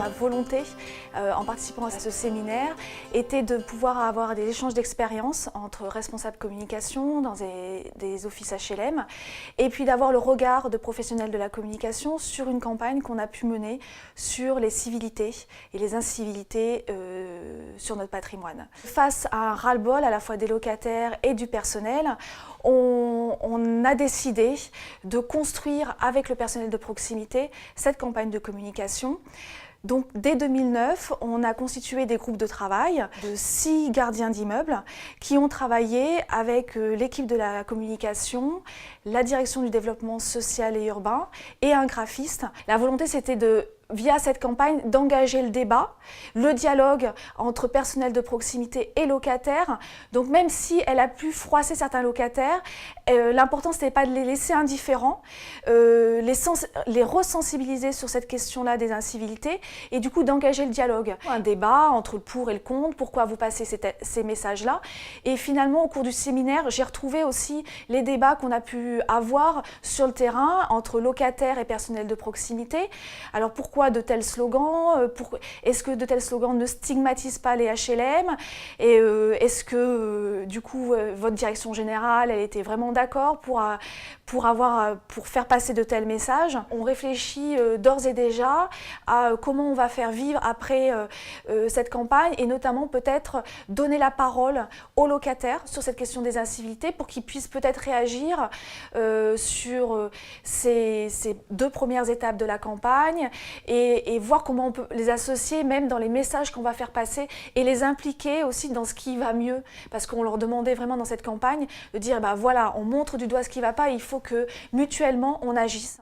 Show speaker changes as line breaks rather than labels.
Ma volonté, en participant à ce séminaire, était de pouvoir avoir des échanges d'expériences entre responsables communication dans des offices HLM, et puis d'avoir le regard de professionnels de la communication sur une campagne qu'on a pu mener sur les civilités et les incivilités sur notre patrimoine. Face à un ras-le-bol à la fois des locataires et du personnel, on a décidé de construire avec le personnel de proximité cette campagne de communication. Donc dès 2009, on a constitué des groupes de travail de 6 gardiens d'immeubles qui ont travaillé avec l'équipe de la communication, la direction du développement social et urbain et un graphiste. La volonté, c'était via cette campagne, d'engager le débat, le dialogue entre personnel de proximité et locataires. Donc même si elle a pu froisser certains locataires, l'important c'était pas de les laisser indifférents, les resensibiliser sur cette question-là des incivilités et du coup d'engager le dialogue. Un débat entre le pour et le contre, pourquoi vous passez ces messages-là. Et finalement au cours du séminaire, j'ai retrouvé aussi les débats qu'on a pu avoir sur le terrain entre locataires et personnel de proximité. Alors pourquoi de tels slogans? Est-ce que de tels slogans ne stigmatisent pas les HLM? Et est-ce que du coup votre direction générale elle était vraiment d'accord pour faire passer de tels messages? On réfléchit d'ores et déjà à comment on va faire vivre après cette campagne et notamment peut-être donner la parole aux locataires sur cette question des incivilités pour qu'ils puissent peut-être réagir sur ces 2 premières étapes de la campagne et voir comment on peut les associer même dans les messages qu'on va faire passer et les impliquer aussi dans ce qui va mieux. Parce qu'on leur demandait vraiment dans cette campagne de dire bah voilà, on montre du doigt ce qui ne va pas, il faut que mutuellement on agisse.